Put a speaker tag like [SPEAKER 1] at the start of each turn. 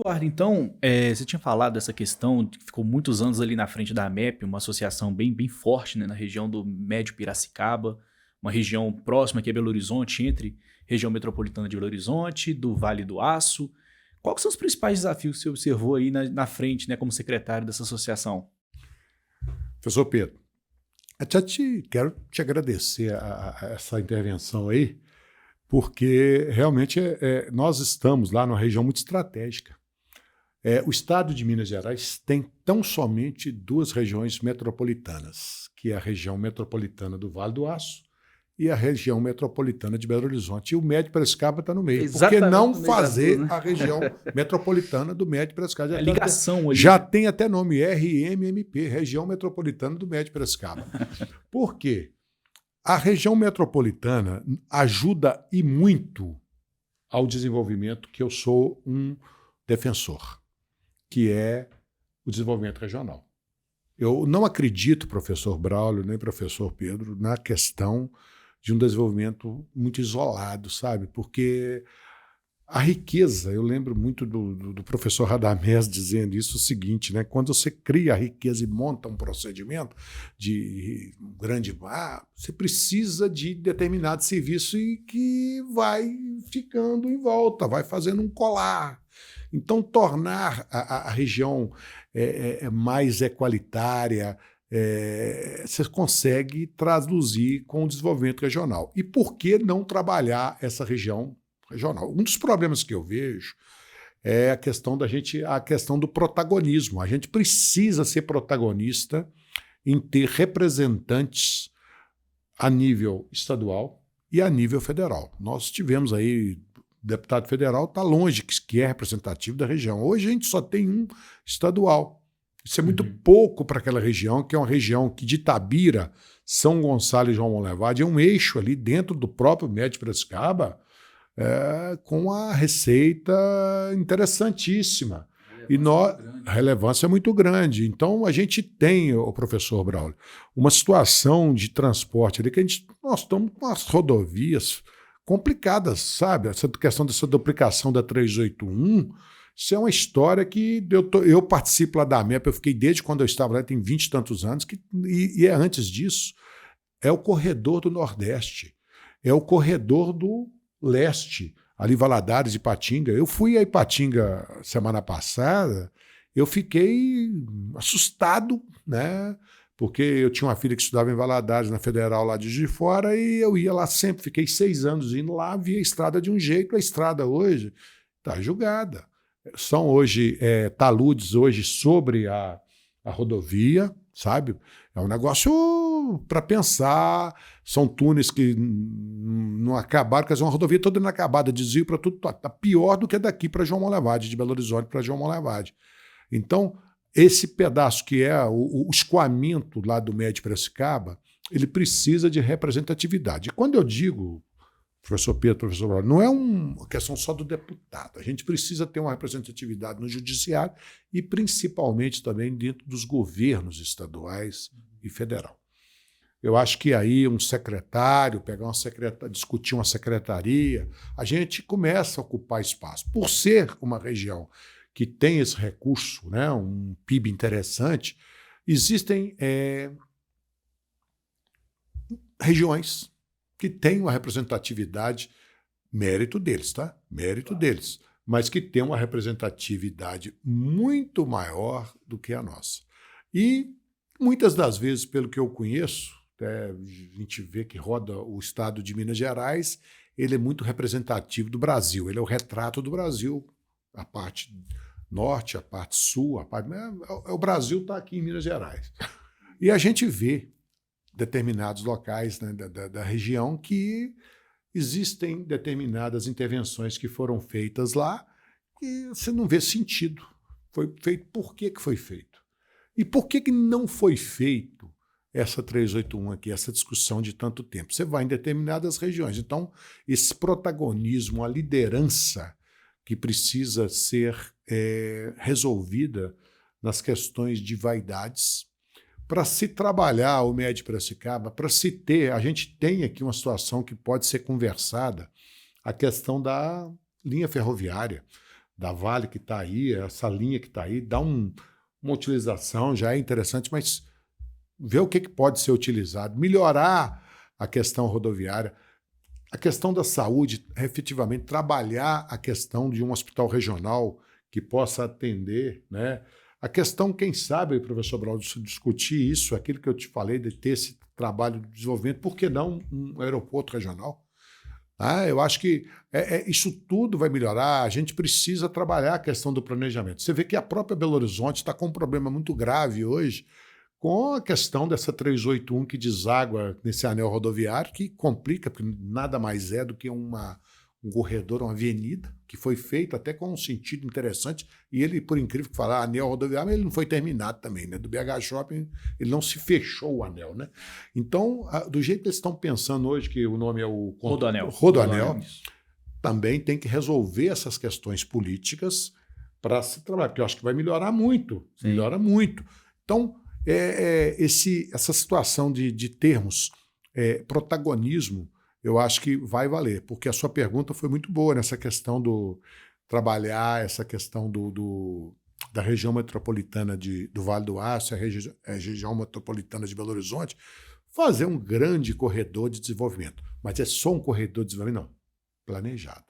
[SPEAKER 1] Eduardo, então, você tinha falado dessa questão de que ficou muitos anos ali na frente da AMEP, uma associação bem forte, né, na região do Médio Piracicaba, uma região próxima aqui a Belo Horizonte, entre região metropolitana de Belo Horizonte, do Vale do Aço. Quais são os principais desafios que você observou aí na frente, né, como secretário dessa associação?
[SPEAKER 2] Professor Pedro, quero te agradecer a essa intervenção aí, porque realmente nós estamos lá numa região muito estratégica. O estado de Minas Gerais tem tão somente duas regiões metropolitanas, que é a região metropolitana do Vale do Aço e a região metropolitana de Belo Horizonte. E o Médio Piracicaba está no meio. Por que
[SPEAKER 1] Exatamente
[SPEAKER 2] não
[SPEAKER 1] no meio das duas,
[SPEAKER 2] fazer
[SPEAKER 1] né?
[SPEAKER 2] a região metropolitana do Médio Piracicaba?
[SPEAKER 1] A ligação ali.
[SPEAKER 2] Já tem até nome, RMMP, Região Metropolitana do Médio Piracicaba. Por quê? A região metropolitana ajuda e muito ao desenvolvimento que eu sou um defensor, que é o desenvolvimento regional. Eu não acredito, professor Braulio, nem professor Pedro, na questão de um desenvolvimento muito isolado, sabe? Porque a riqueza, eu lembro muito do professor Radamés dizendo isso, o seguinte, né? Quando você cria a riqueza e monta um procedimento de um grande bar, você precisa de determinado serviço e que vai ficando em volta, vai fazendo um colar. Então, tornar a região mais equalitária, você consegue traduzir com o desenvolvimento regional. E por que não trabalhar essa região regional? Um dos problemas que eu vejo é a questão do protagonismo. A gente precisa ser protagonista em ter representantes a nível estadual e a nível federal. Nós tivemos aí deputado federal, está longe que é representativo da região. Hoje a gente só tem um estadual. Isso é muito pouco para aquela região, que é uma região que de Itabira, São Gonçalo e João Monlevade é um eixo ali dentro do próprio Médio Piracicaba, com a receita interessantíssima. A relevância é muito grande. Então, a gente tem, o professor Braulio, uma situação de transporte ali que nós estamos com as rodovias complicadas, sabe? Essa questão dessa duplicação da 381, isso é uma história que eu participo lá da AMEP, eu fiquei desde quando eu estava lá, tem 20 e tantos anos, e é antes disso, é o corredor do Nordeste, é o corredor do Leste, ali Valadares e Ipatinga. Eu fui a Ipatinga semana passada, eu fiquei assustado, né? Porque eu tinha uma filha que estudava em Valadares, na Federal lá de Juiz de Fora, e eu ia lá sempre, fiquei 6 anos indo lá, via a estrada de um jeito, a estrada hoje está julgada. São hoje taludes hoje sobre a rodovia, sabe? É um negócio para pensar, são túneis que não acabaram, quer dizer, uma rodovia toda inacabada, desvio para tudo, está pior do que daqui para João Monlevade, de Belo Horizonte para João Monlevade. Então, esse pedaço que é o escoamento lá do Médio Piracicaba, ele precisa de representatividade. E quando eu digo, professor Pedro, professor Braulio, não é uma questão só do deputado. A gente precisa ter uma representatividade no judiciário e principalmente também dentro dos governos estaduais e federal. Eu acho que aí um secretário, discutir uma secretaria, a gente começa a ocupar espaço. Por ser uma região que tem esse recurso, né, um PIB interessante, existem regiões que têm uma representatividade, mérito deles, tá? Mérito deles, mas que têm uma representatividade muito maior do que a nossa. E muitas das vezes, pelo que eu conheço, a gente vê que roda o estado de Minas Gerais, ele é muito representativo do Brasil, ele é o retrato do Brasil, a parte norte, a parte sul, o Brasil está aqui em Minas Gerais. E a gente vê determinados locais, né, da região que existem determinadas intervenções que foram feitas lá e você não vê sentido. Foi feito, por que foi feito? E por que não foi feito essa 381 aqui, essa discussão de tanto tempo? Você vai em determinadas regiões. Então, esse protagonismo, a liderança que precisa ser resolvida nas questões de vaidades, para se trabalhar o Médio Piracicaba, para se ter, a gente tem aqui uma situação que pode ser conversada, a questão da linha ferroviária, da Vale que está aí, essa linha que está aí, dá uma utilização, já é interessante, mas ver o que pode ser utilizado, melhorar a questão rodoviária, a questão da saúde, efetivamente trabalhar a questão de um hospital regional que possa atender, né? A questão, quem sabe, professor Braulio, discutir isso, aquilo que eu te falei, de ter esse trabalho de desenvolvimento, por que não um aeroporto regional? Eu acho que isso tudo vai melhorar, a gente precisa trabalhar a questão do planejamento. Você vê que a própria Belo Horizonte está com um problema muito grave hoje com a questão dessa 381 que deságua nesse anel rodoviário, que complica, porque nada mais é do que um corredor, uma avenida, que foi feito até com um sentido interessante, e ele, por incrível que falar, anel rodoviário, mas ele não foi terminado também, né? Do BH Shopping, ele não se fechou o anel, né? Então, do jeito que eles estão pensando hoje, que o nome é o Rodoanel, também tem que resolver essas questões políticas para se trabalhar, porque eu acho que vai melhorar muito, melhora muito. Então, essa situação de termos protagonismo, eu acho que vai valer, porque a sua pergunta foi muito boa nessa questão do trabalhar, essa questão da região metropolitana do Vale do Aço, a região metropolitana de Belo Horizonte, fazer um grande corredor de desenvolvimento. Mas é só um corredor de desenvolvimento? Não. Planejado.